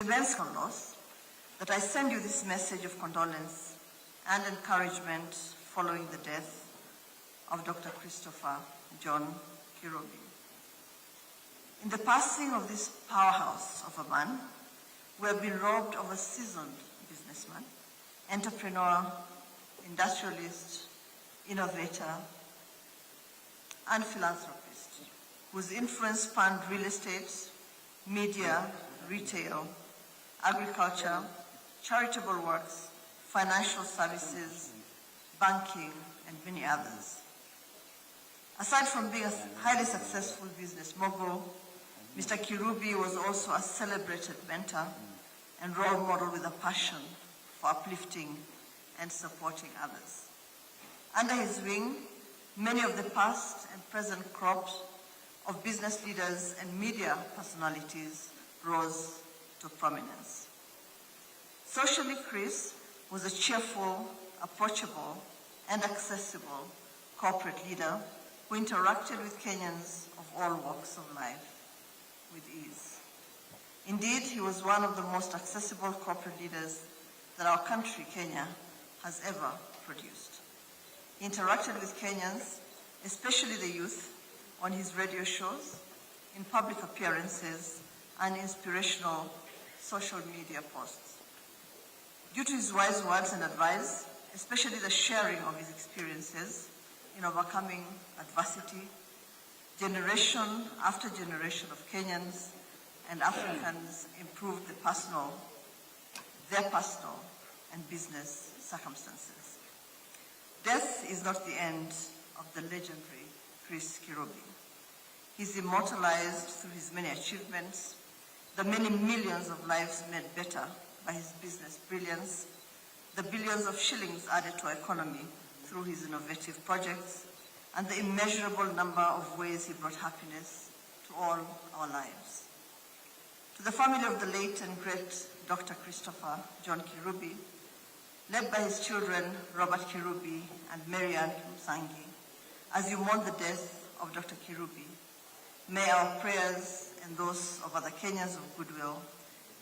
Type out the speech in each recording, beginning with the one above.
immense loss that I send you this message of condolence and encouragement following the death of Dr. Christopher John Kirubi. In the passing of this powerhouse of a man, we have been robbed of a seasoned businessman, entrepreneur, industrialist, innovator, and philanthropist, whose influence spanned real estate, media, retail, agriculture, charitable works, financial services, banking, and many others. Aside from being a highly successful business mogul, Mr. Kirubi was also a celebrated mentor and role model with a passion for uplifting and supporting others. Under his wing, many of the past and present crops of business leaders and media personalities rose to prominence. Socially, Chris was a cheerful, approachable, and accessible corporate leader who interacted with Kenyans of all walks of life with ease. Indeed, he was one of the most accessible corporate leaders that our country, Kenya, has ever produced. He interacted with Kenyans, especially the youth, on his radio shows, in public appearances, and inspirational social media posts. Due to his wise words and advice, especially the sharing of his experiences in overcoming adversity, generation after generation of Kenyans and Africans improved their personal and business circumstances. Death is not the end of the legendary Chris Kirubi. He's immortalized through his many achievements, the many millions of lives made better by his business brilliance, the billions of shillings added to our economy through his innovative projects, and the immeasurable number of ways he brought happiness to all our lives. To the family of the late and great Dr. Christopher John Kirubi, led by his children Robert Kirubi and Marianne Musangi, as you mourn the death of Dr. Kirubi, may our prayers and those of other Kenyans of goodwill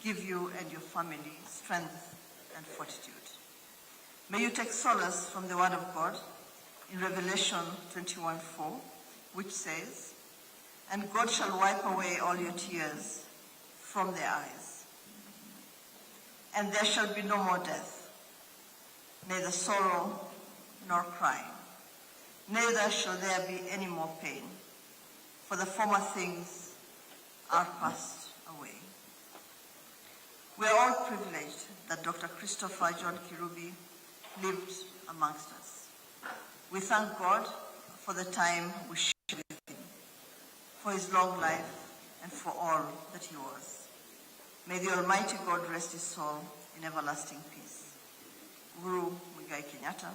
give you and your family strength and fortitude. May you take solace from the word of God in Revelation 21:4, which says, "And God shall wipe away all your tears from their eyes, and there shall be no more death, neither sorrow nor crying, neither shall there be any more pain, for the former things are passed away." We are all privileged that Dr. Christopher John Kirubi lived amongst us. We thank God for the time we shared with him, for his long life, and for all that he was. May the Almighty God rest his soul in everlasting peace. Uhuru Muigai Kenyatta,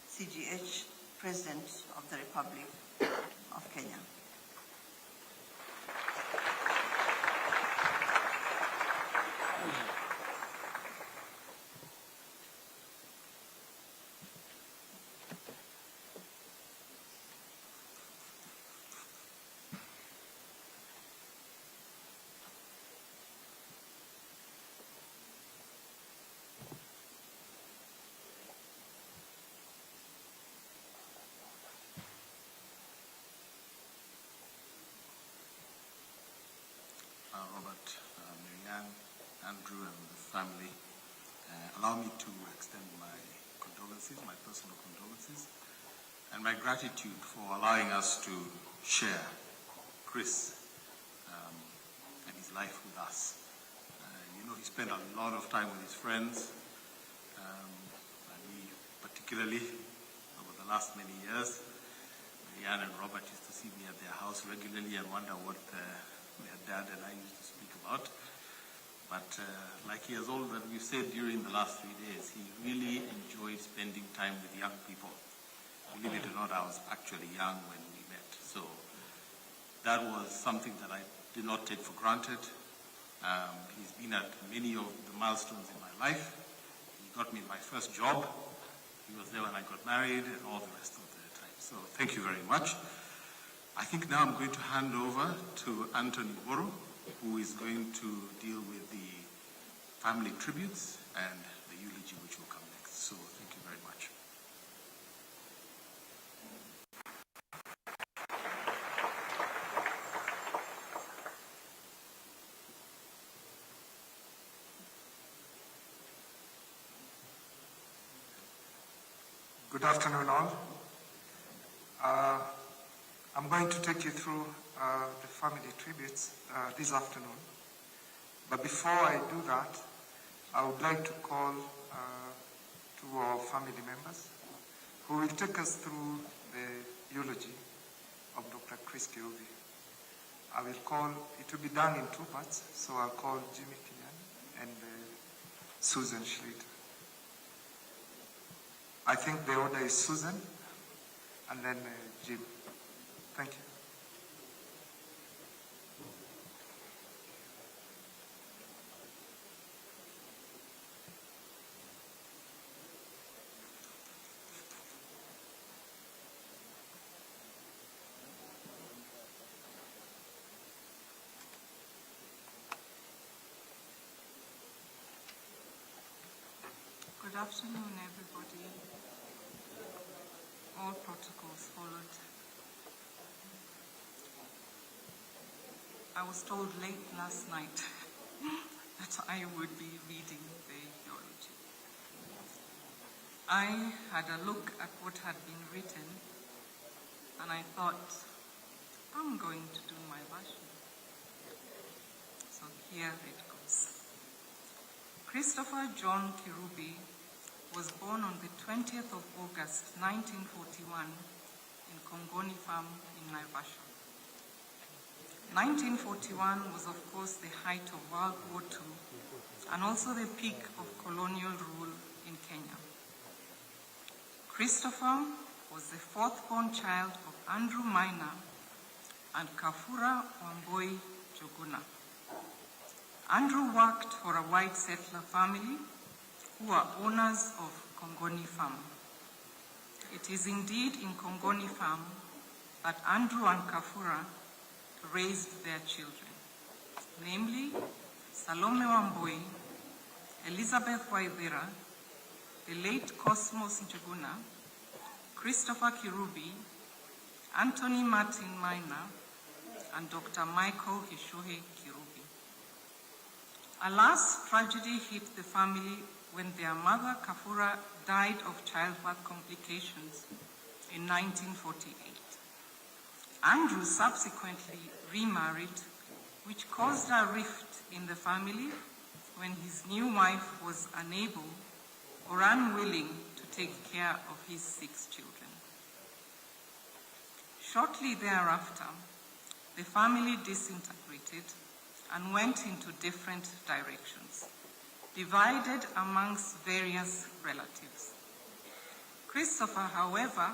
CGH, President of the Republic of Kenya. Robert, Marianne, Andrew, and the family, allow me to extend my condolences, my personal condolences, and my gratitude for allowing us to share Chris and his life with us. He spent a lot of time with his friends, and we particularly, over the last many years, Marianne and Robert used to see me at their house regularly and wonder what their dad and I used to speak about. But like he has all that we've said during the last 3 days, he really enjoyed spending time with young people. Believe it or not, I was actually young when we met. So that was something that I did not take for granted. He's been at many of the milestones in my life. He got me my first job. He was there when I got married and all the rest of the time. So thank you very much. I think now I'm going to hand over to Anthony Boro, who is going to deal with the family tributes, and the eulogy which will come next. So thank you very much. Good afternoon, all. I'm going to take you through the family tributes this afternoon. But before I do that, I would like to call two of our family members who will take us through the eulogy of Dr. Chris Kirubi. I will call, it will be done in two parts, so I'll call Jimmy Kinyan and Susan Schlitter. I think the order is Susan and then Jim. Thank you. Good afternoon, everybody. All protocols followed. I was told late last night that I would be reading the eulogy. I had a look at what had been written, and I thought, I'm going to do my version. So here it goes. Christopher John Kirubi was born on the 20th of August 1941 in Kongoni Farm in Naivasha. 1941 was, of course, the height of World War II and also the peak of colonial rule in Kenya. Christopher was the fourth-born child of Andrew Maina and Kafura Wamboi Joguna. Andrew worked for a white settler family who are owners of Kongoni Farm. It is indeed in Kongoni Farm that Andrew and Kafura raised their children, namely Salome Wamboi, Elizabeth Waithira, the late Cosmos Njuguna, Christopher Kirubi, Anthony Martin Maina, and Dr. Michael Hishohe Kirubi. Alas, tragedy hit the family when their mother, Kafura, died of childbirth complications in 1948. Andrew subsequently remarried, which caused a rift in the family when his new wife was unable or unwilling to take care of his 6 children. Shortly thereafter, the family disintegrated and went into different directions, divided amongst various relatives. Christopher, however,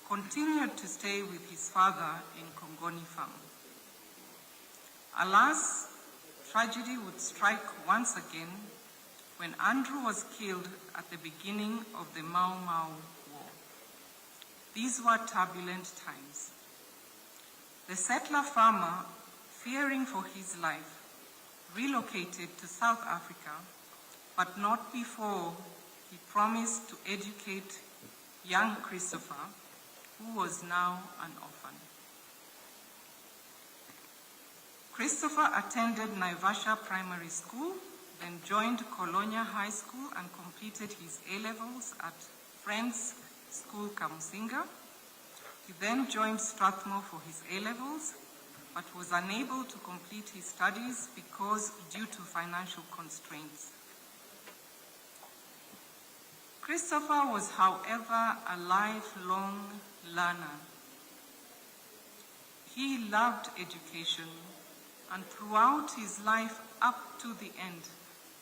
continued to stay with his father in Kongoni Farm. Alas, tragedy would strike once again when Andrew was killed at the beginning of the Mau Mau War. These were turbulent times. The settler farmer, fearing for his life, relocated to South Africa, but not before he promised to educate young Christopher, who was now an orphan. Christopher attended Naivasha Primary School, then joined Colonia High School and completed his A-levels at Friends School Kamusinga. He then joined Strathmore for his A-levels, but was unable to complete his studies because due to financial constraints. Christopher was, however, a lifelong learner. He loved education, and throughout his life up to the end,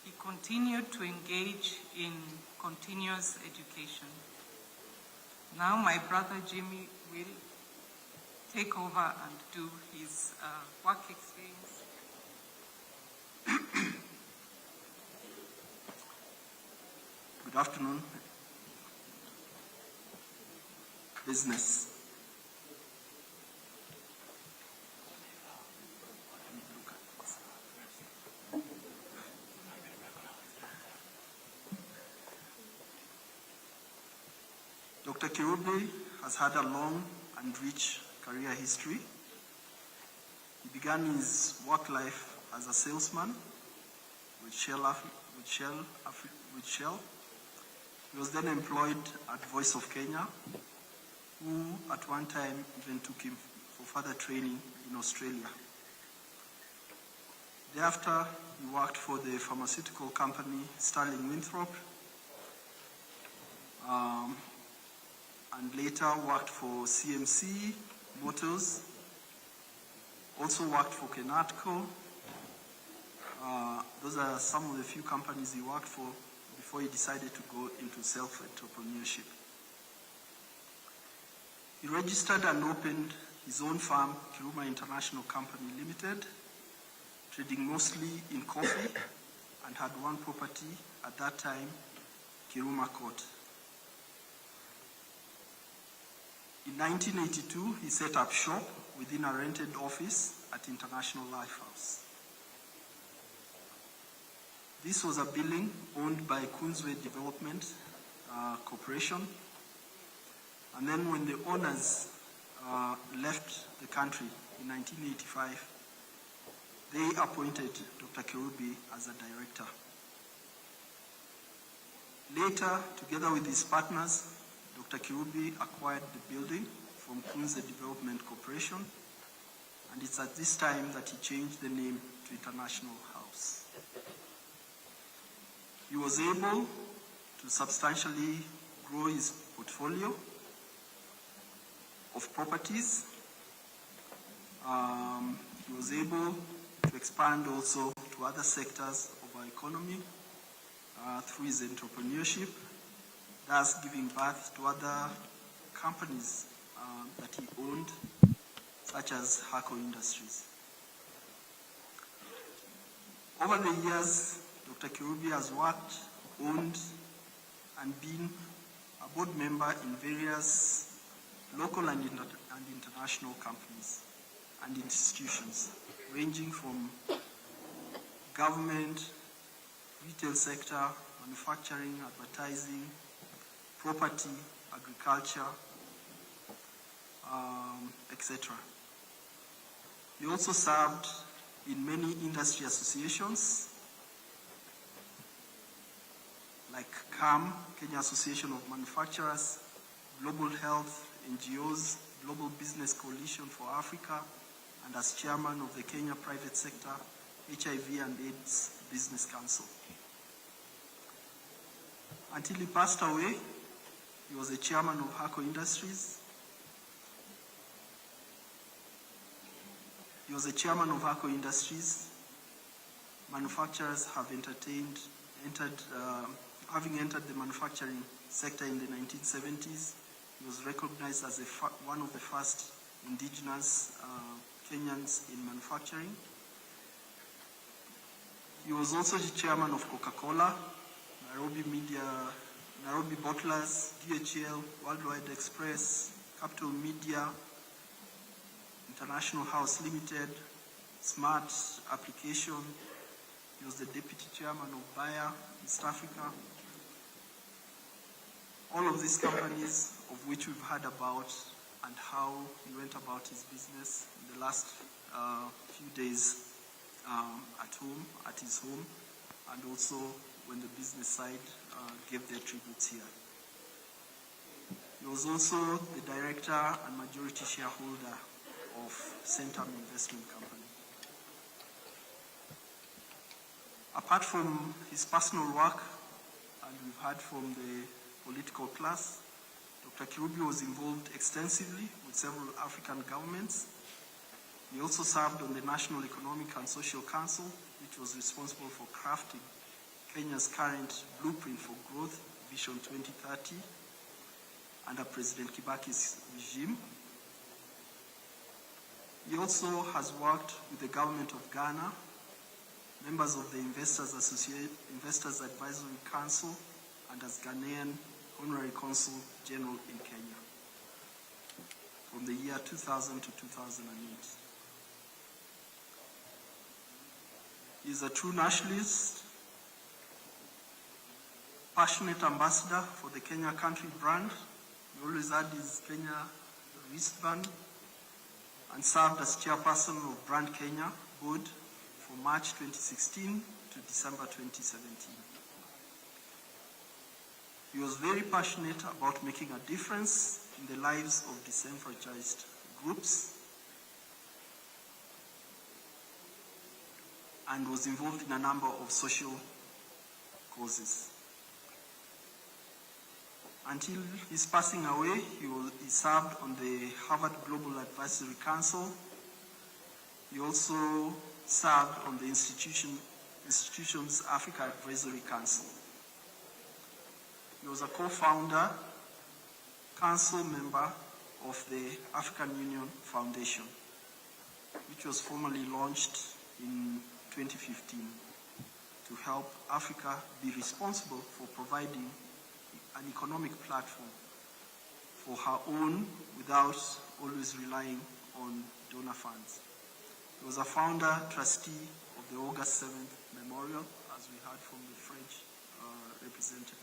he continued to engage in continuous education. Now my brother Jimmy will take over and do his work experience. Good afternoon. Business. Dr. Kirubi has had a long and rich career history. He began his work life as a salesman with Shell. He was then employed at Voice of Kenya, who at one time even took him for further training in Australia. Thereafter, he worked for the pharmaceutical company Sterling Winthrop, and later worked for CMC Motors, also worked for Kenatco. Those are some of the few companies he worked for before he decided to go into self-entrepreneurship. He registered and opened his own firm, Kiruma International Company Limited, trading mostly in coffee, and had one property at that time, Kiruma Court. In 1982, he set up shop within a rented office at International Lifehouse. This was a building owned by Queensway Development Corporation. And then when the owners left the country in 1985, they appointed Dr. Kirubi as a director. Later, together with his partners, Dr. Kirubi acquired the building from Queensway Development Corporation, and it's at this time that he changed the name to International House. He was able to substantially grow his portfolio of properties. He was able to expand also to other sectors of our economy through his entrepreneurship, thus giving birth to other companies that he owned, such as Hako Industries. Over the years, Dr. Kirubi has worked, owned, and been a board member in various local and international companies and institutions, ranging from government, retail sector, manufacturing, advertising, property, agriculture, etc. He also served in many industry associations like CAM, Kenya Association of Manufacturers, Global Health, NGOs, Global Business Coalition for Africa, and as chairman of the Kenya Private Sector HIV and AIDS Business Council. Until he passed away, he was the chairman of Hako Industries. Manufacturers have having entered the manufacturing sector in the 1970s. He was recognized as one of the first indigenous Kenyans in manufacturing. He was also the chairman of Coca-Cola, Nairobi Bottlers, DHL, Worldwide Express, Capital Media, International House Limited, Smart Application. He was the deputy chairman of Bayer, East Africa. All of these companies of which we've heard about and how he went about his business in the last few days at his home, and also when the business side gave their tributes here. He was also the director and majority shareholder of Centum Investment Company. Apart from his personal work, and we've heard from the political class, Dr. Kirubi was involved extensively with several African governments. He also served on the National Economic and Social Council, which was responsible for crafting Kenya's current blueprint for growth, Vision 2030, under President Kibaki's regime. He also has worked with the government of Ghana, members of the Investors Advisory Council, and as Ghanaian Honorary Consul General in Kenya from the year 2000 to 2008. He is a true nationalist, passionate ambassador for the Kenya country brand. He He always had his Kenya wristband and served as chairperson of Brand Kenya board from March 2016 to December 2017. He was very passionate about making a difference in the lives of disenfranchised groups and was involved in a number of social causes. Until his passing away, he served on the Harvard Global Advisory Council. He also served on the institution's Africa Advisory Council. He was a co-founder, council member of the African Union Foundation, which was formally launched in 2015 to help Africa be responsible for providing an economic platform for her own without always relying on donor funds. He was a founder, trustee of the August 7th Memorial, as we heard from the French representative.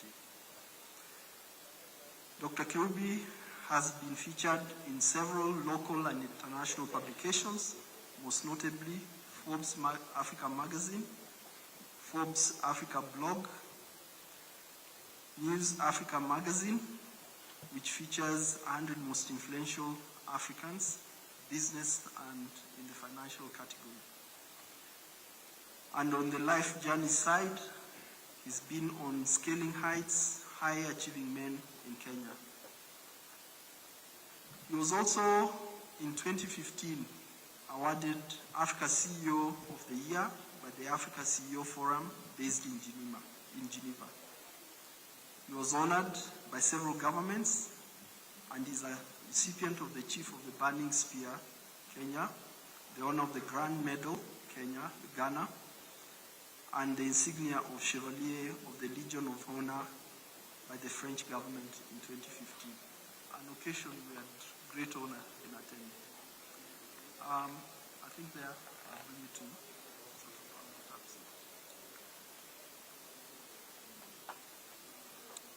Dr. Kirubi has been featured in several local and international publications, most notably Forbes Africa magazine, Forbes Africa blog, News Africa magazine, which features 100 most influential Africans, business and in the financial category. And on the life journey side, he's been on Scaling Heights, High Achieving Men in Kenya. He was also, in 2015, awarded Africa CEO of the Year by the Africa CEO Forum based in Geneva. He was honored by several governments and is a recipient of the Chief of the Burning Spear, Kenya, the honor of the Grand Medal, Ghana, and the insignia of Chevalier of the Legion of Honor by the French government in 2015. An occasion we had great honor in attending. I think there, I'll bring you to sort of tabs.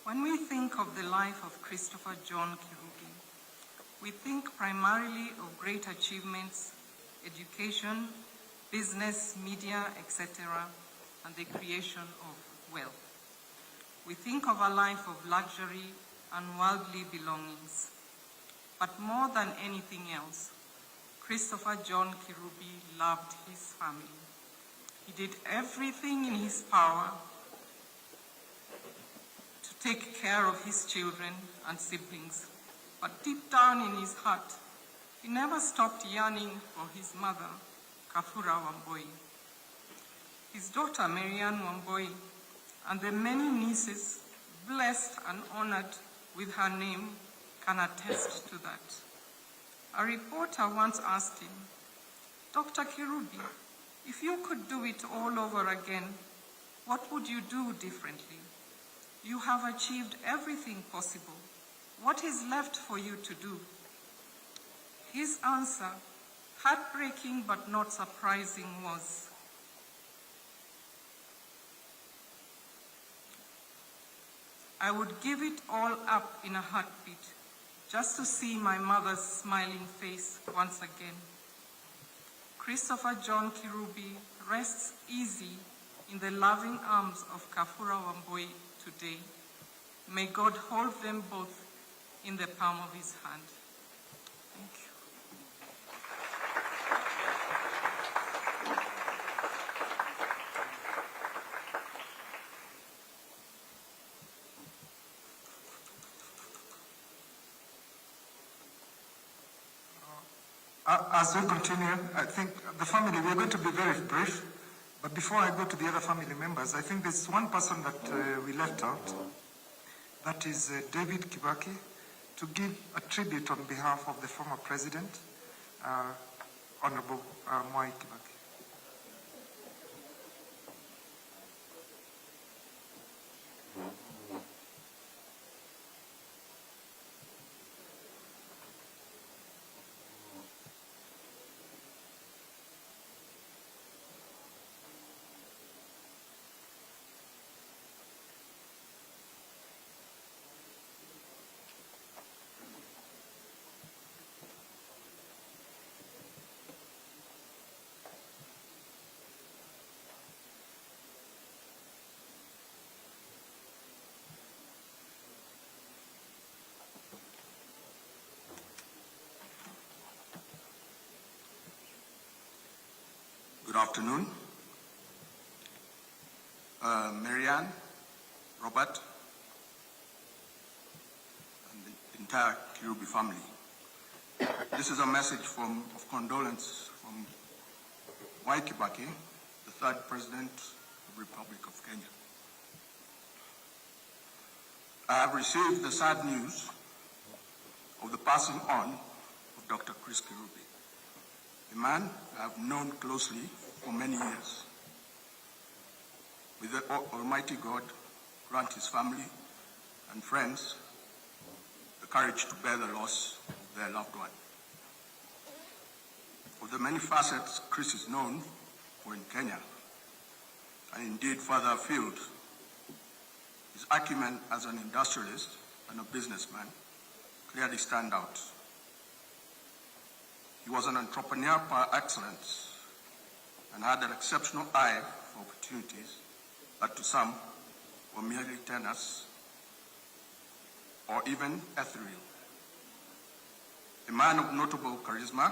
When we think of the life of Christopher John Kirubi, we think primarily of great achievements, education, business, media, etc., and the creation of wealth. We think of a life of luxury and worldly belongings. But more than anything else, Christopher John Kirubi loved his family. He did everything in his power to take care of his children and siblings. But deep down in his heart, he never stopped yearning for his mother, Kafura Wamboi. His daughter, Marianne Wamboi, and the many nieces blessed and honored with her name can attest to that. A reporter once asked him, "Dr. Kirubi, if you could do it all over again, what would you do differently? You have achieved everything possible. What is left for you to do?" His answer, heartbreaking but not surprising, was, "I would give it all up in a heartbeat just to see my mother's smiling face once again." Christopher John Kirubi rests easy in the loving arms of Kafura Wamboi today. May God hold them both in the palm of his hand. Thank you. As we continue, I think the family, we're going to be very brief, but before I go to the other family members, I think there's one person that we left out. That is David Kibaki, to give a tribute on behalf of the former president, Honorable Mwai Kibaki. Good afternoon. Marianne, Robert, and the entire Kirubi family. This is a message of condolence from Mwai Kibaki, the third President of the Republic of Kenya. I have received the sad news of the passing on of Dr. Chris Kirubi, a man I have known closely for many years. May the Almighty God grant his family and friends the courage to bear the loss of their loved one. Of the many facets Chris is known for in Kenya, and indeed further afield, his acumen as an industrialist and a businessman clearly stand out. He was an entrepreneur par excellence and had an exceptional eye for opportunities that to some were merely tenuous or even ethereal. A man of notable charisma,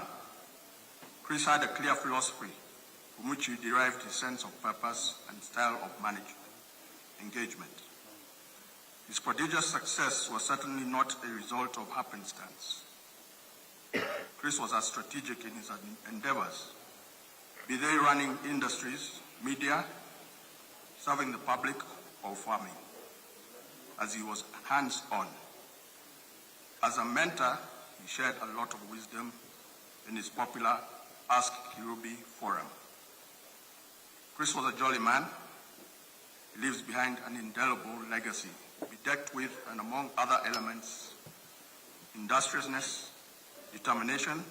Chris had a clear philosophy from which he derived his sense of purpose and style of engagement. His prodigious success was certainly not a result of happenstance. Chris was as strategic in his endeavors, be they running industries, media, serving the public, or farming, as he was hands-on. As a mentor, he shared a lot of wisdom in his popular Ask Kirubi forum. Chris was a jolly man. He leaves behind an indelible legacy, bedecked with, and among other elements, industriousness, determination,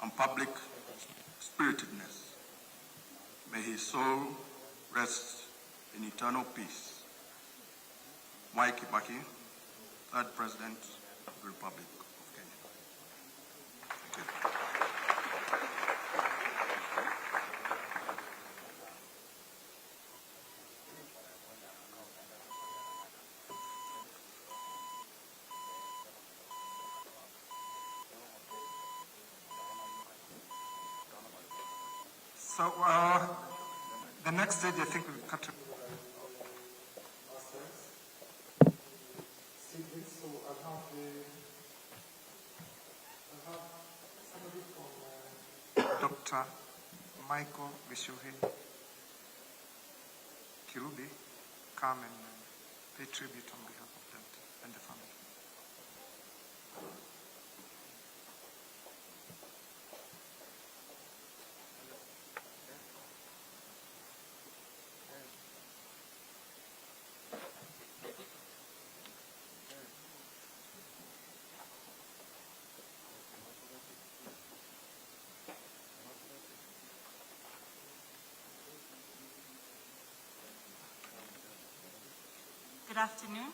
and public spiritedness. May his soul rest in eternal peace. Mwai Kibaki, third President of the Republic of Kenya. Thank you. So the next stage, I think we'll cut to So I'll have somebody from Dr. Michael Bishuhi Kirubi come and pay tribute on behalf of them and the family. Good afternoon.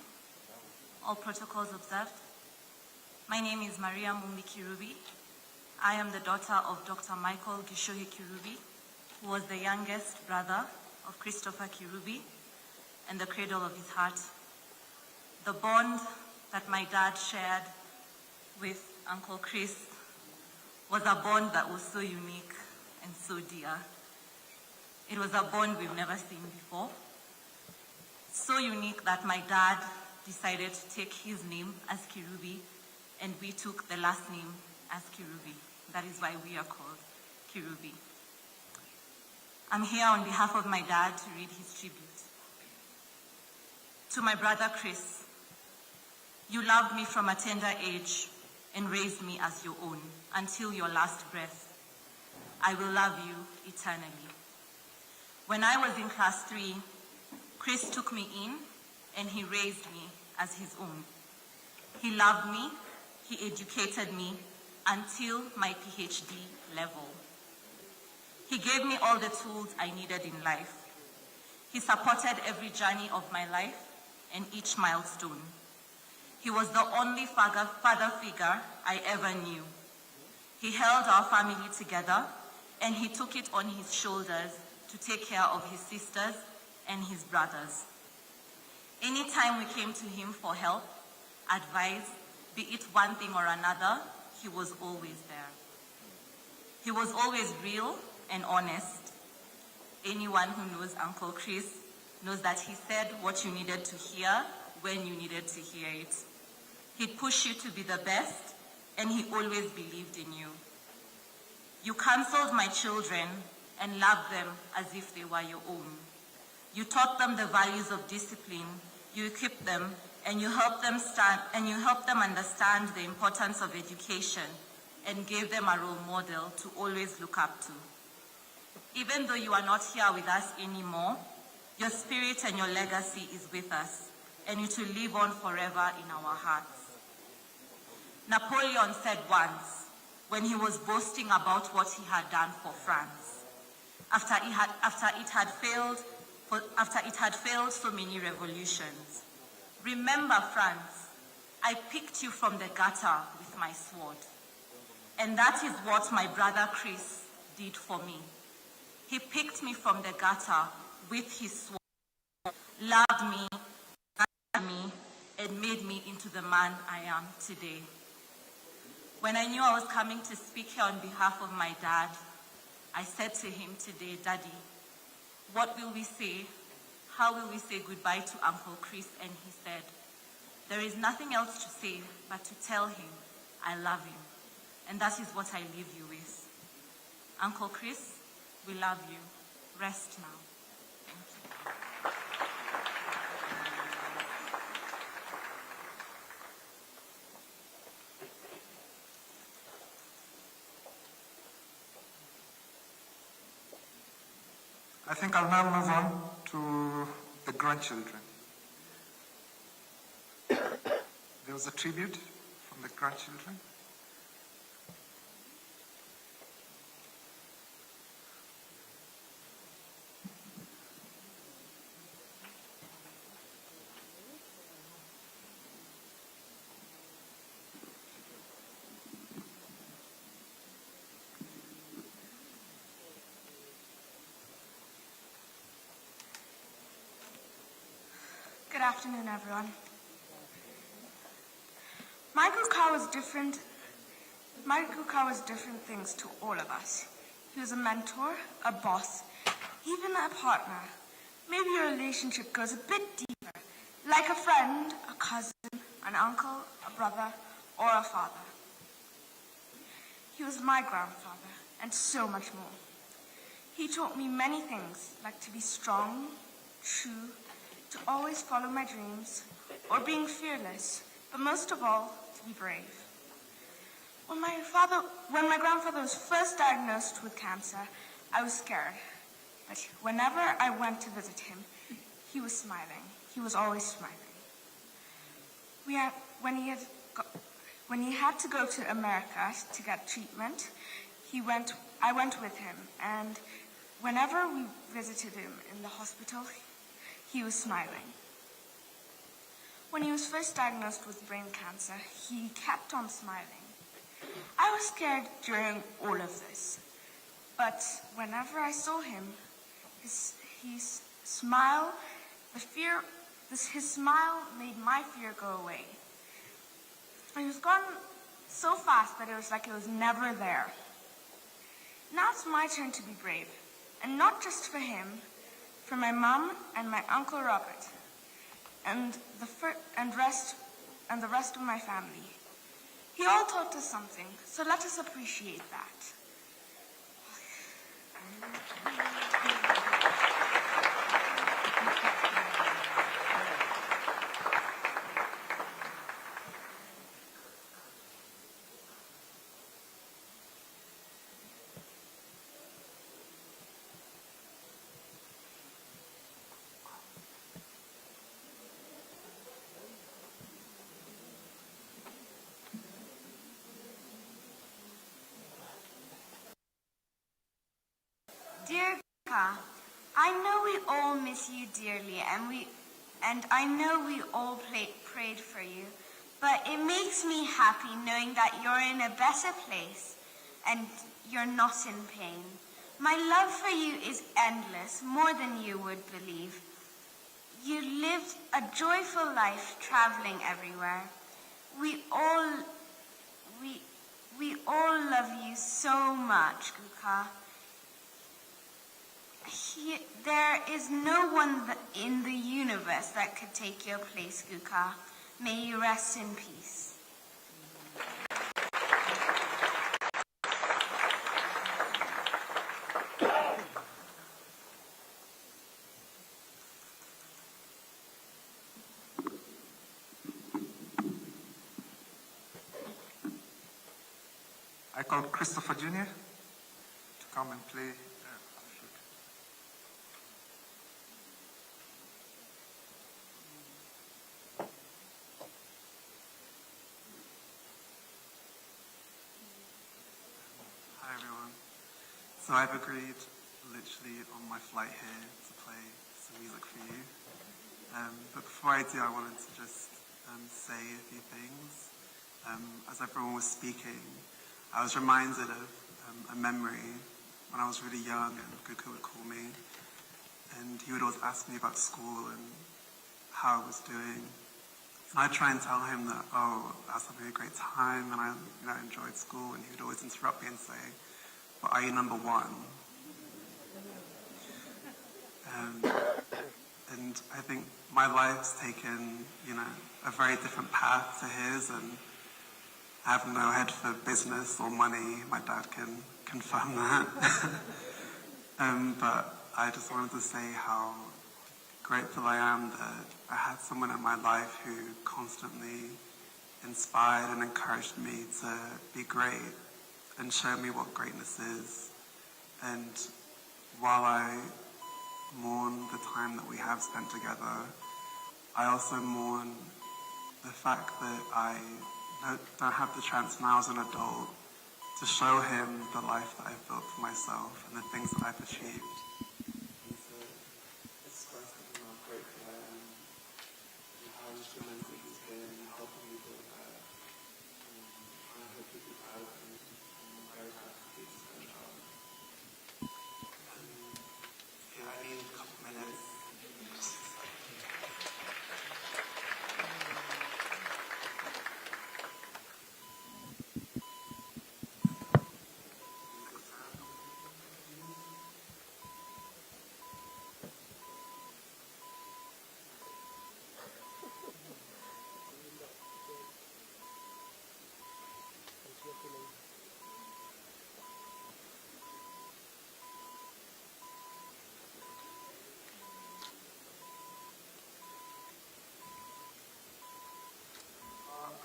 All protocols observed. My name is Maria Mumbi Kirubi. I am the daughter of Dr. Michael Gishohi Kirubi, who was the youngest brother of Christopher Kirubi and the cradle of his heart. The bond that my dad shared with Uncle Chris was a bond that was so unique and so dear. It was a bond we've never seen before. So unique that my dad decided to take his name as Kirubi, and we took the last name as Kirubi. That is why we are called Kirubi. I'm here on behalf of my dad to read his tribute. To my brother Chris, you loved me from a tender age and raised me as your own until your last breath. I will love you eternally. When I was in class 3, Chris took me in and he raised me as his own. He loved me, he educated me until my PhD level. He gave me all the tools I needed in life. He supported every journey of my life and each milestone. He was the only father figure I ever knew. He held our family together and he took it on his shoulders to take care of his sisters and his brothers. Anytime we came to him for help, advice, be it one thing or another, he was always there. He was always real and honest. Anyone who knows Uncle Chris knows that he said what you needed to hear when you needed to hear it. He'd push you to be the best, and he always believed in you. You counseled my children and loved them as if they were your own. You taught them the values of discipline, you equipped them, and you helped them understand the importance of education and gave them a role model to always look up to. Even though you are not here with us anymore, your spirit and your legacy is with us, and it will live on forever in our hearts. Napoleon said once, when he was boasting about what he had done for France, after it had failed so many revolutions, "Remember, France, I picked you from the gutter with my sword." And that is what my brother Chris did for me. He picked me from the gutter with his sword, loved me, and made me into the man I am today. When I knew I was coming to speak here on behalf of my dad, I said to him today, "Daddy, what will we say? How will we say goodbye to Uncle Chris?" And he said, "There is nothing else to say but to tell him I love him." And that is what I leave you with. Uncle Chris, we love you. Rest now. Thank you. I think I'll now move on to the grandchildren. There was a tribute from the grandchildren. Good afternoon, everyone. Michael Carr was different things to all of us. He was a mentor, a boss, even a partner. Maybe your relationship goes a bit deeper, like a friend, a cousin, an uncle, a brother, or a father. He was my grandfather, and so much more. He taught me many things, like to be strong, true, to always follow my dreams, or being fearless, but most of all, to be brave. When my grandfather was first diagnosed with cancer, I was scared. But whenever I went to visit him, he was smiling. He was always smiling. When he had to go to America to get treatment, I went with him, and whenever we visited him in the hospital, he was smiling. When he was first diagnosed with brain cancer, he kept on smiling. I was scared during all of this, but whenever I saw him, his smile made my fear go away. He was gone so fast that it was like it was never there. Now it's my turn to be brave, and not just for him, for my mom and my Uncle Robert, and the rest of my family. He all taught us something, so let us appreciate that. Dear Kaka, I know we all miss you dearly, and I know we all prayed for you, but it makes me happy knowing that you're in a better place and you're not in pain. My love for you is endless, more than you would believe. You lived a joyful life traveling everywhere. We all love you so much, Kuka. There is no one in the universe that could take your place, Guka. May you rest in peace. I called Christopher Jr. to come and play flute. Hi everyone. So I've agreed literally on my flight here to play some music for you. But before I do, I wanted to just say a few things. As everyone was speaking, I was reminded of a memory when I was really young and Guka would call me and he would always ask me about school and how I was doing. And I'd try and tell him that, oh, I was having a great time and I enjoyed school, and he would always interrupt me and say, but are you number one? And I think my life's taken, a very different path to his, and I have no head for business or money. My dad can confirm that. But I just wanted to say how grateful I am that I had someone in my life who constantly inspired and encouraged me to be great and show me what greatness is. And while I mourn the time that we have spent together, I also mourn the fact that I don't have the chance now as an adult to show him the life that I've built for myself and the things that I've achieved. And so express to him how grateful I am and how instrumental he's been in helping me build that. I hope you'll be proud of him. I'm very happy for you to spend time. Yeah, I need a couple minutes.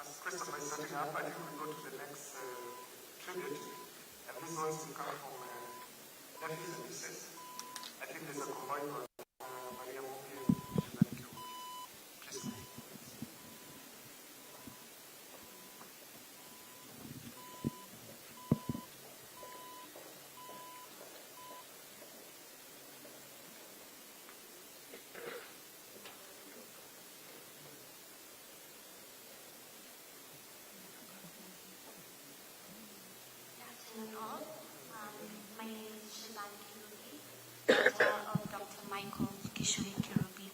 As Christopher is setting up, I think we go to the next tribute. And this one's to come from nephews and nieces. I think there's a convoy for Maria Mopi and Kirubi. Please. My name is daughter of Dr. Michael Kirubi.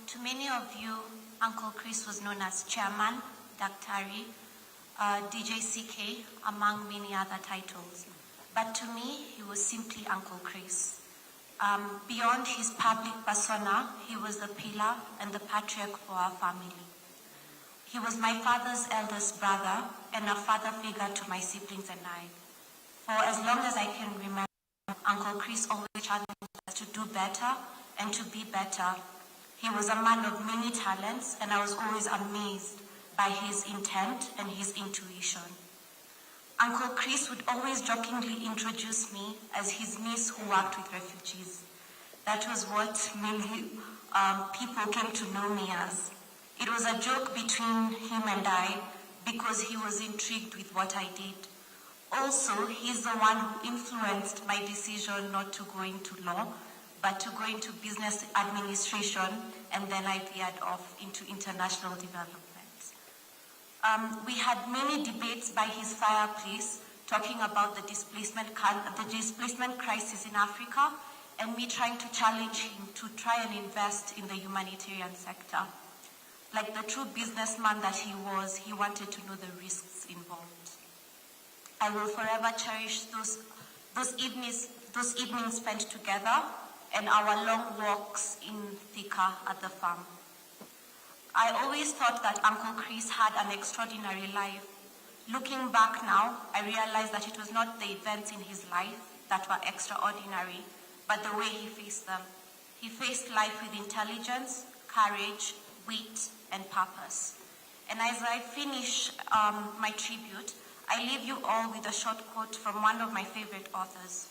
To many of you, Uncle Chris was known as Chairman, Daktari, DJ CK, among many other titles. But to me, he was simply Uncle Chris. Beyond his public persona, he was the pillar and the patriarch for our family. He was my father's eldest brother and a father figure to my siblings and I. For as long as I can remember, Uncle Chris always challenged us to do better and to be better. He was a man of many talents, and I was always amazed by his intent and his intuition. Uncle Chris would always jokingly introduce me as his niece who worked with refugees. That was what many people came to know me as. It was a joke between him and I because he was intrigued with what I did. Also, he's the one who influenced my decision not to go into law, but to go into business administration, and then I veered off into international development. We had many debates by his fireplace talking about the displacement crisis in Africa, and me trying to challenge him to try and invest in the humanitarian sector. Like the true businessman that he was, he wanted to know the risks involved. I will forever cherish those evenings those evenings spent together, and our long walks in Thika at the farm. I always thought that Uncle Chris had an extraordinary life. Looking back now, I realize that it was not the events in his life that were extraordinary, but the way he faced them. He faced life with intelligence, courage, wit, and purpose. And as I finish my tribute, I leave you all with a short quote from one of my favorite authors.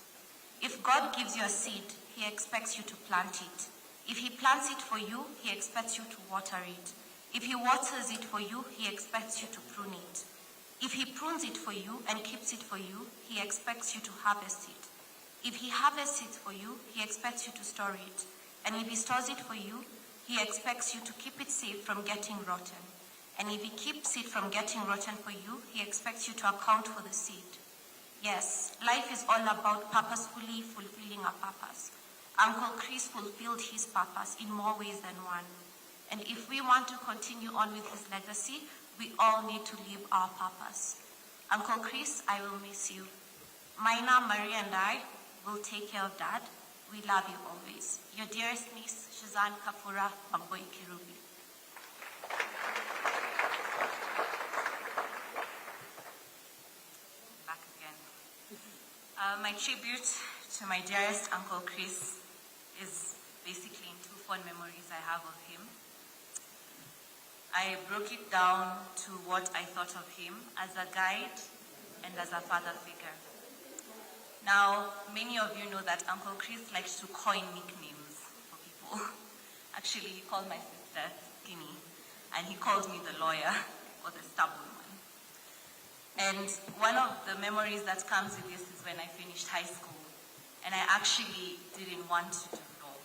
If God gives you a seed, he expects you to plant it. If he plants it for you, he expects you to water it. If he waters it for you, he expects you to prune it. If he prunes it for you and keeps it for you, he expects you to harvest it. If he harvests it for you, he expects you to store it. And if he stores it for you, he expects you to keep it safe from getting rotten. And if he keeps it from getting rotten for you, he expects you to account for the seed. Yes, life is all about purposefully fulfilling a purpose. Uncle Chris fulfilled his purpose in more ways than one. And if we want to continue on with his legacy, we all need to live our purpose. Uncle Chris, I will miss you. Mina, Marie, and I will take care of Dad. We love you always. Your dearest niece, Shazan Kafura Mamboy Kirubi. Back again. My tribute to my dearest Uncle Chris is basically in two fond memories I have of him. I broke it down to what I thought of him as a guide and as a father figure. Now, many of you know that Uncle Chris likes to coin nicknames for people. Actually, he called my sister Skinny, and he called me the lawyer or the stubborn one. And one of the memories that comes with this is when I finished high school, and I actually didn't want to do law.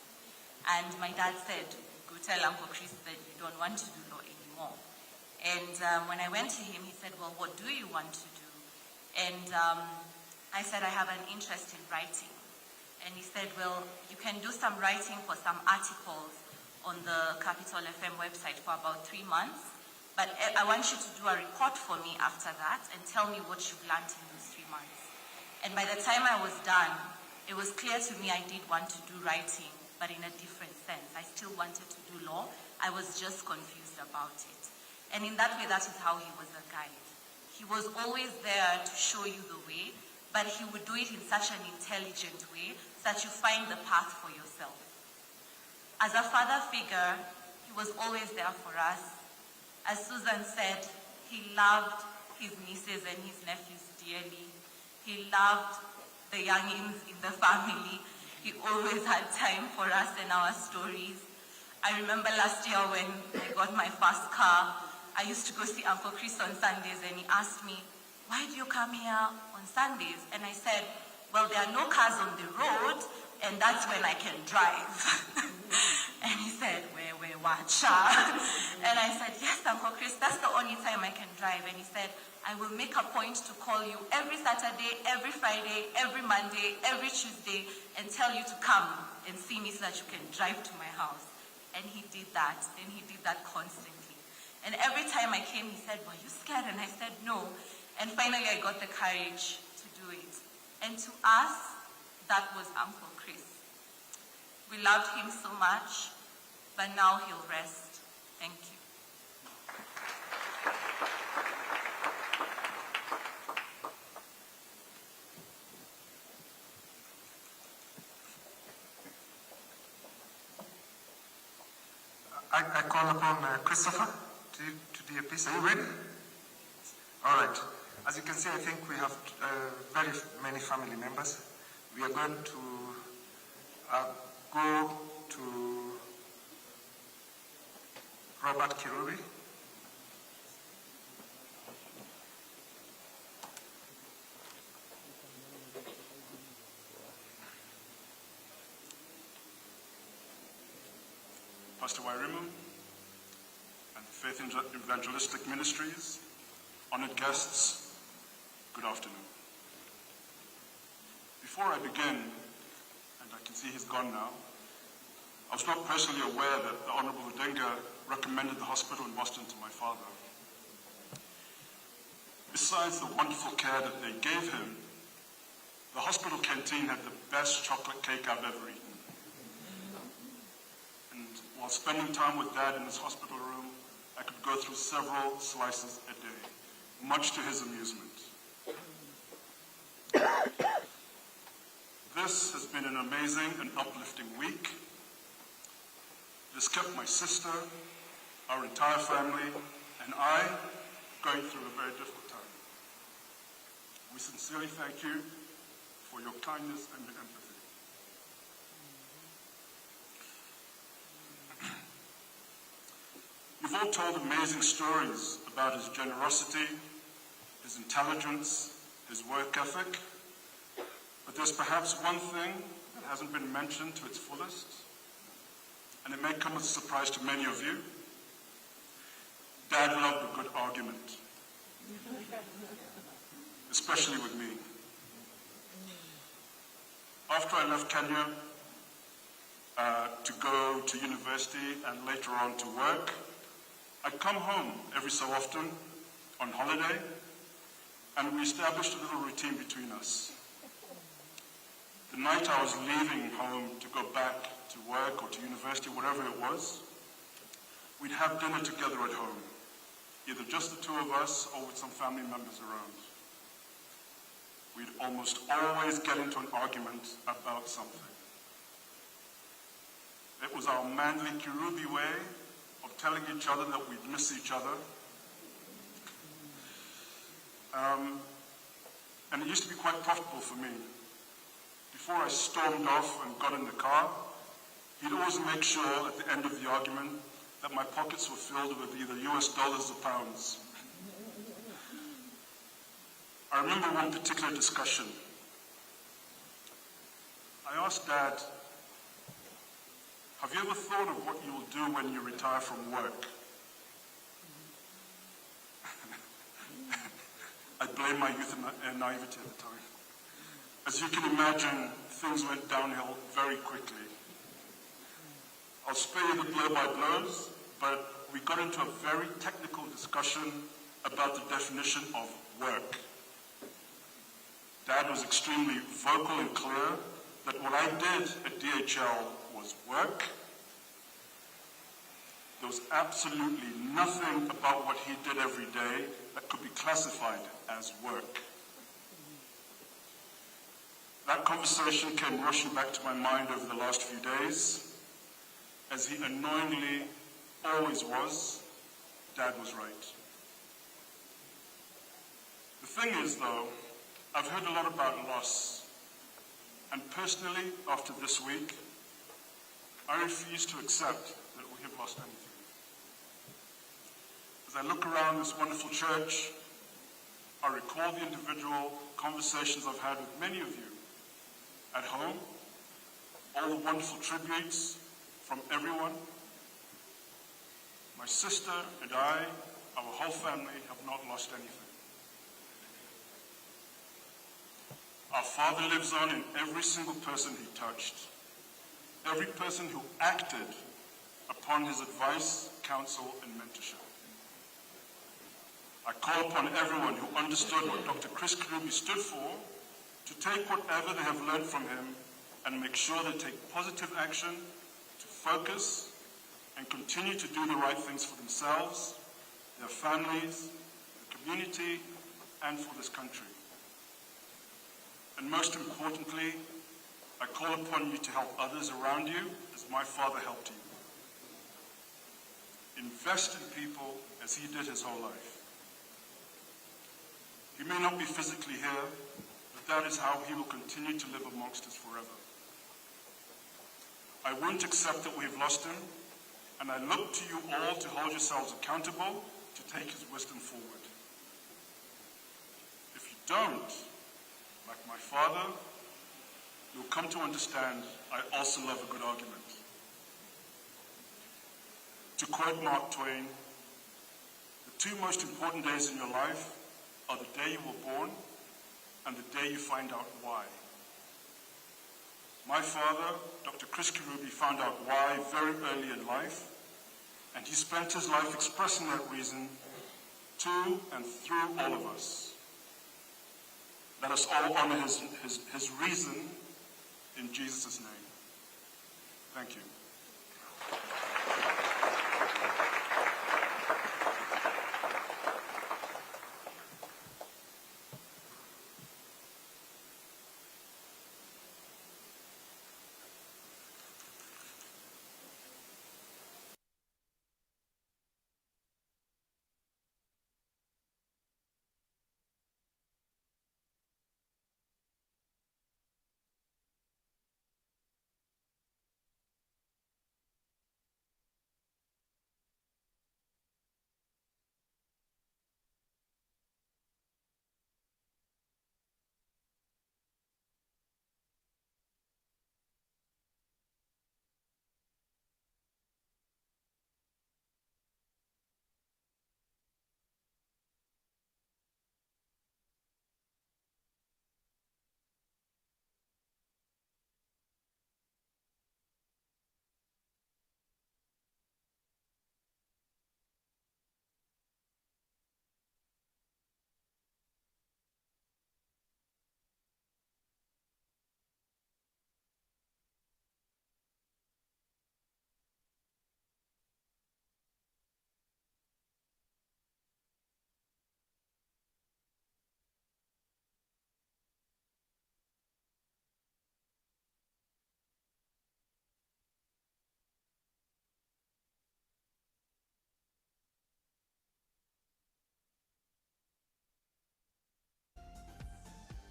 And my dad said, go tell Uncle Chris that you don't want to do law anymore. And when I went to him, he said, well, what do you want to do? And I said, I have an interest in writing. And he said, well, you can do some writing for some articles on the Capital FM website for about 3 months, but I want you to do a report for me after that and tell me what you've learned in those 3 months. And by the time I was done, it was clear to me I did want to do writing, but in a different sense. I still wanted to do law. I was just confused about it. And in that way, that is how he was a guide. He was always there to show you the way, but he would do it in such an intelligent way so that you find the path for yourself. As a father figure, he was always there for us. As Susan said, he loved his nieces and his nephews dearly. He loved the youngins in the family. He always had time for us and our stories. I remember last year when I got my first car, I used to go see Uncle Chris on Sundays, and he asked me, why do you come here on Sundays? And I said, well, there are no cars on the road, and that's when I can drive. And he said, where, watch? And I said, yes, Uncle Chris, that's the only time I can drive. And he said, I will make a point to call you every Saturday, every Friday, every Monday, every Tuesday, and tell you to come and see me so that you can drive to my house. And he did that, and he did that constantly. And every time I came, he said, were you scared? And I said, no. And finally, I got the courage to do it. And to us, that was Uncle Chris. We loved him so much, but now he'll rest. Thank you. I call upon Christopher to do a piece. Are you ready? All right. As you can see, I think we have very many family members. We are going to go to Robert Kirubi. Pastor Wairimu and the Faith Evangelistic Ministries, honored guests, good afternoon. Before I begin, and I can see he's gone now, I was not personally aware that the Honorable Udenga recommended the hospital in Boston to my father. Besides the wonderful care that they gave him, The hospital canteen had the best chocolate cake I've ever eaten. And while spending time with Dad in his hospital room, I could go through several slices a day, much to his amusement. This has been an amazing and uplifting week. It has kept my sister, our entire family, and I going through a very difficult time. We sincerely thank you for your kindness and your empathy. You've all told amazing stories about his generosity, his intelligence, his work ethic, but there's perhaps one thing that hasn't been mentioned to its fullest, and it may come as a surprise to many of you. Dad loved a good argument, especially with me. After I left Kenya to go to university and later on to work, I'd come home every so often on holiday, and we established a little routine between us. The night I was leaving home to go back to work or to university, whatever it was, we'd have dinner together at home, either just the two of us or with some family members around. We'd almost always get into an argument about something. It was our manly Kirubi way of telling each other that we'd miss each other. And it used to be quite profitable for me. Before I stormed off and got in the car, he'd always make sure at the end of the argument that my pockets were filled with either US dollars or pounds. I remember one particular discussion. I asked Dad, have you ever thought of what you will do when you retire from work? I blame my youth and naivety at the time. As you can imagine, things went downhill very quickly. I'll spare you the blow-by-blows, but we got into a very technical discussion about the definition of work. Dad was extremely vocal and clear that what I did at DHL was work. There was absolutely nothing about what he did every day that could be classified as work. That conversation came rushing back to my mind over the last few days. As he annoyingly always was, Dad was right. The thing is, though, I've heard a lot about loss. And personally, after this week, I refuse to accept that we have lost anything. As I look around this wonderful church, I recall the individual conversations I've had with many of you at home, all the wonderful tributes from everyone. My sister and I, our whole family, have not lost anything. Our Father lives on in every single person he touched, every person who acted upon his advice, counsel, and mentorship. I call upon everyone who understood what Dr. Chris Kirubi stood for to take whatever they have learned from him and make sure they take positive action to focus and continue to do the right things for themselves, their families, the community, and for this country. And most importantly, I call upon you to help others around you as my father helped you. Invest in people as he did his whole life. He may not be physically here, but that is how he will continue to live amongst us forever. I won't accept that we have lost him, and I look to you all to hold yourselves accountable to take his wisdom forward. If you don't, like my father, you'll come to understand I also love a good argument. To quote Mark Twain, the two most important days in your life are the day you were born and the day you find out why. My father, Dr. Chris Kirubi, found out why very early in life, and he spent his life expressing that reason to and through all of us. Let us all honor his reason in Jesus' name. Thank you.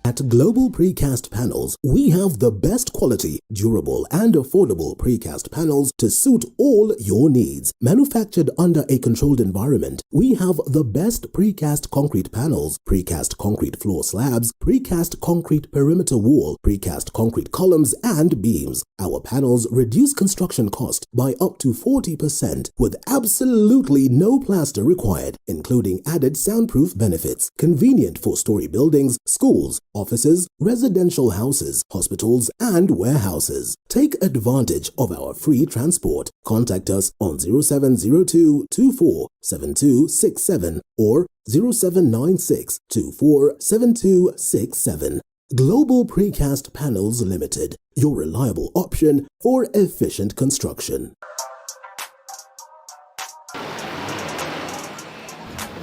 At Global Precast Panels, we have the best quality, durable and affordable precast panels to suit all your needs. Manufactured under a controlled environment, we have the best precast concrete panels, precast concrete floor slabs, precast concrete perimeter wall, precast concrete columns and beams. Our panels reduce construction cost by up to 40% with absolutely no plaster required, including added soundproof benefits. Convenient for story buildings, schools, offices, residential houses, hospitals, and warehouses. Take advantage of our free transport. Contact us on 0702 24 7267 or 0796 24 7267. Global Precast Panels Limited, your reliable option for efficient construction.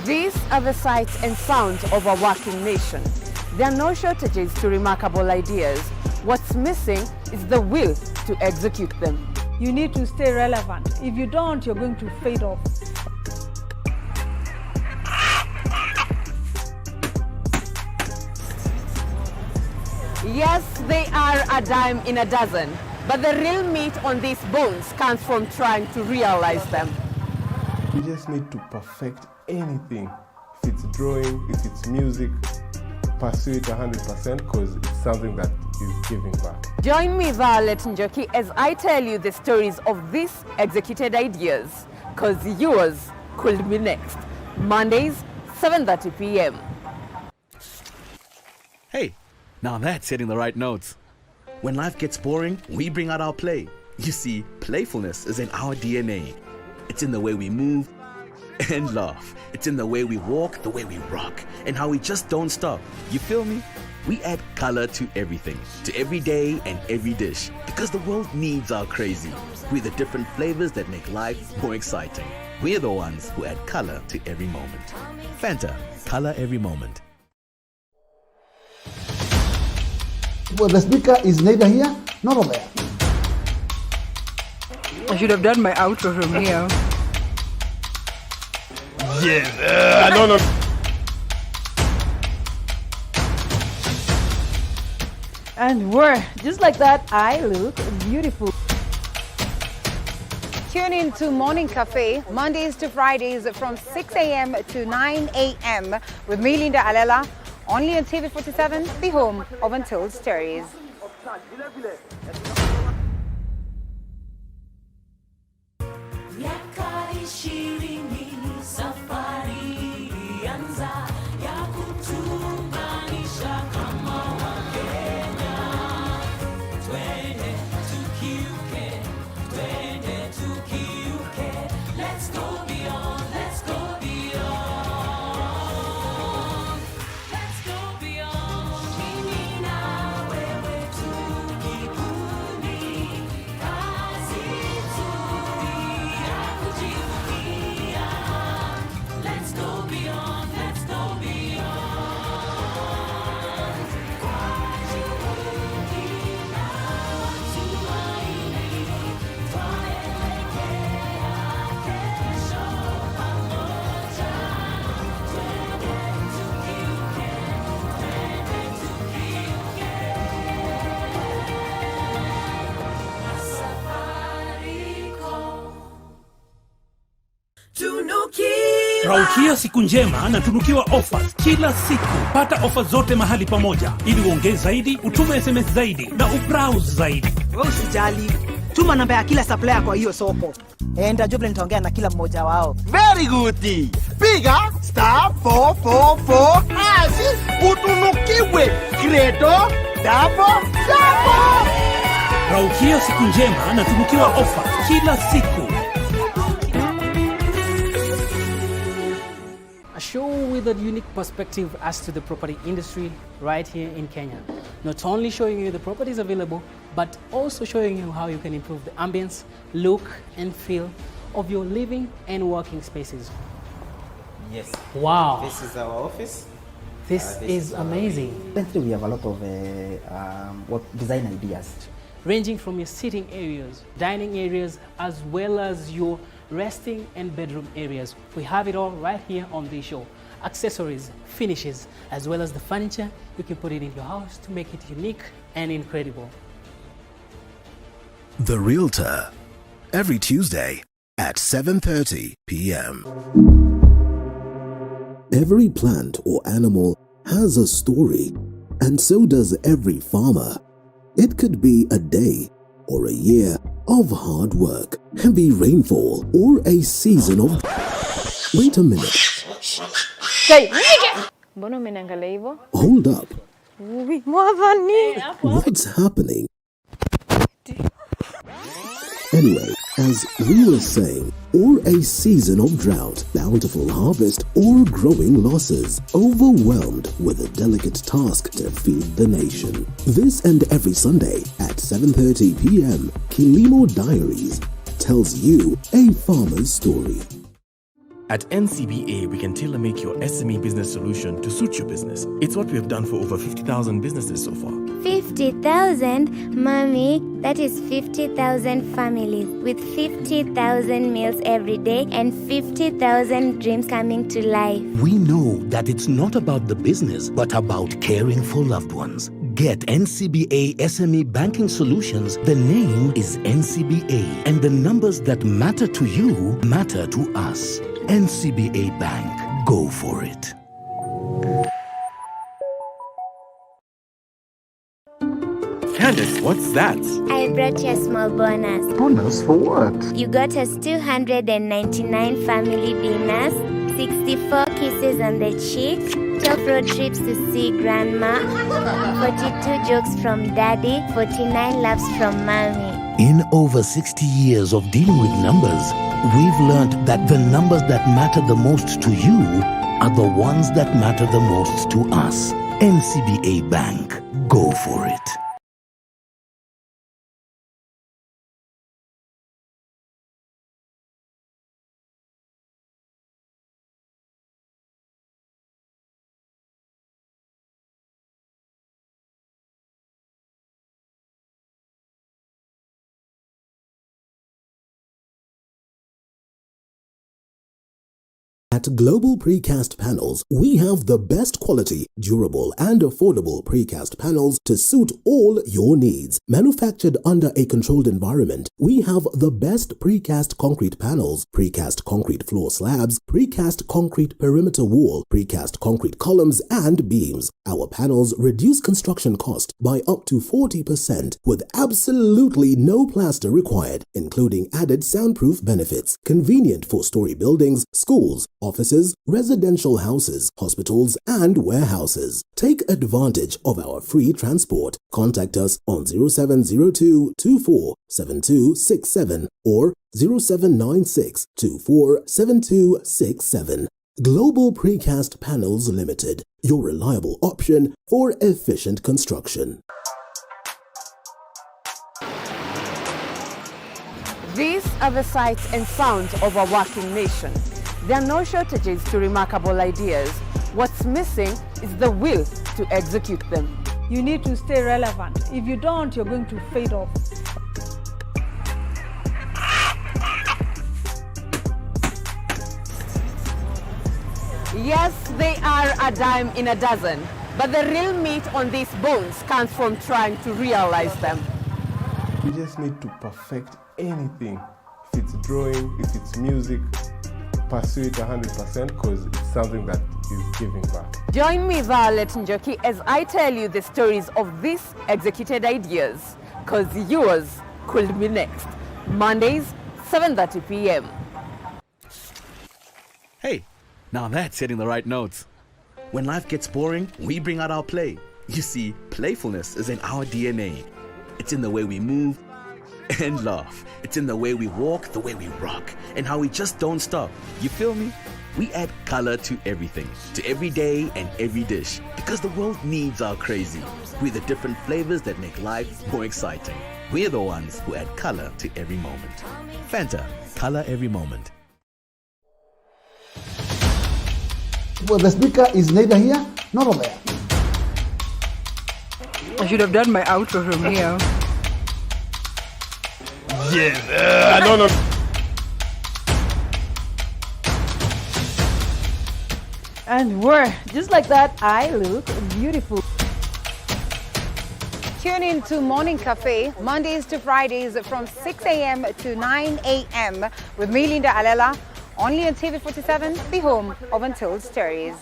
These are the sights and sounds of a working nation. There are no shortages to remarkable ideas. What's missing is the will to execute them. You need to stay relevant. If you don't, you're going to fade off. Yes, they are a dime in a dozen, but the real meat on these bones comes from trying to realize them. You just need to perfect anything. If it's drawing, if it's music, pursue it 100% because it's something that is giving back. Join me, Violet Njoki, as I tell you the stories of these executed ideas, because yours could be next. Mondays, 7:30 p.m. Hey, now that's hitting the right notes. When life gets boring, we bring out our play. You see, playfulness is in our DNA. It's in the way we move and laugh. It's in the way we walk, the way we rock, and how we just don't stop. You feel me? We add color to everything, to every day and every dish, because the world needs our crazy. We're the different flavors that make life more exciting. We're the ones who add color to every moment. Fanta, color every moment. Well, the speaker is neither here nor there. I should have done my outro from here. Yes, I don't know. And we're just like that. I look beautiful. Tune in to Morning Cafe, Mondays to Fridays from 6 a.m. to 9 a.m. with me, Linda Alela, only on TV47, the home of Untold Stories. Raukia siku njema na tunukiwa offers kila siku. Pata offers zote mahali pamoja ili uongeze zaidi, utume SMS zaidi na ubrowse zaidi. Usijali, tuma namba ya kila supplier kwa hiyo soko. Enda Jubilee nitaongea na kila mmoja wao. Very good. Piga *444 hash utunukiwe Credo double. Raukia siku njema na tunukiwa offers kila siku. A show with a unique perspective as to the property industry right here in Kenya. Not only showing you the properties available, but also showing you how you can improve the ambience, look and feel of your living and working spaces. Yes. Wow. This is our office. This is amazing. Currently we have a lot of design ideas. Ranging from your sitting areas, dining areas, as well as your resting and bedroom areas. We have it all right here on this show. Accessories, finishes, as well as the furniture, you can put it in your house to make it unique and incredible. The Realtor, every Tuesday at 7:30 p.m. Every plant or animal has a story, and so does every farmer. It could be a day or a year of hard work, heavy rainfall, or a season of... Wait a minute. Hold up. What's happening? Anyway, as we were saying, or a season of drought, bountiful harvest, or growing losses, overwhelmed with a delicate task to feed the nation. This and every Sunday at 7:30 p.m., Kilimo Diaries tells you a farmer's story. At NCBA, we can tailor-make your SME business solution to suit your business. It's what we have done for over 50,000 businesses so far. 50,000? Mommy, that is 50,000 families with 50,000 meals every day and 50,000 dreams coming to life. We know that it's not about the business, but about caring for loved ones. Get NCBA SME Banking Solutions. The name is NCBA, and the numbers that matter to you matter to us. NCBA Bank. Go for it. Candace, what's that? I brought you a small bonus. Bonus for what? You got us 299 family dinners, 64 kisses on the cheek, 12 road trips to see grandma, 42 jokes from daddy, 49 laughs from mommy. In over 60 years of dealing with numbers, we've learned that the numbers that matter the most to you are the ones that matter the most to us. NCBA Bank. Go for it. At Global Precast Panels, we have the best quality, durable, and affordable precast panels to suit all your needs. Manufactured under a controlled environment, we have the best precast concrete panels, precast concrete floor slabs, precast concrete perimeter wall, precast concrete columns and beams. Our panels reduce construction cost by up to 40% with absolutely no plaster required, including added soundproof benefits. Convenient four-story buildings, schools, offices, residential houses, hospitals, and warehouses. Take advantage of our free transport. Contact us on 0702 24 7267 or 0796 24 7267. Global Precast Panels Limited, your reliable option for efficient construction. These are the sights and sounds of a working nation. There are no shortages to remarkable ideas. What's missing is the will to execute them. You need to stay relevant. If you don't, you're going to fade off. Yes, they are a dime in a dozen, but the real meat on these bones comes from trying to realize them. You just need to perfect anything. If it's drawing, if it's music, pursue it 100% because it's something that is giving back. Join me, Violet Njoki, as I tell you the stories of these executed ideas, because yours could be next. Mondays, 7:30 p.m. Hey, now that's hitting the right notes. When life gets boring, we bring out our play. You see, playfulness is in our DNA. It's in the way we move and laugh. It's in the way we walk, the way we rock, and how we just don't stop. You feel me? We add color to everything, to every day and every dish, because the world needs our crazy. We're the different flavors that make life more exciting. We're the ones who add color to every moment. Fanta, color every moment. Well, the speaker is neither here nor there. I should have done my outro from here. Yes, I don't know. And we're just like that. I look beautiful. Tune in to Morning Cafe, Mondays to Fridays from 6 a.m. to 9 a.m. with me, Linda Alela, only on TV47, the home of Untold Stories.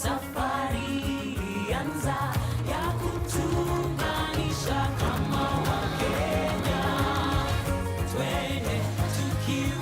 Safari ilianza ya kutuunganisha kama Wakenya, twende tukiu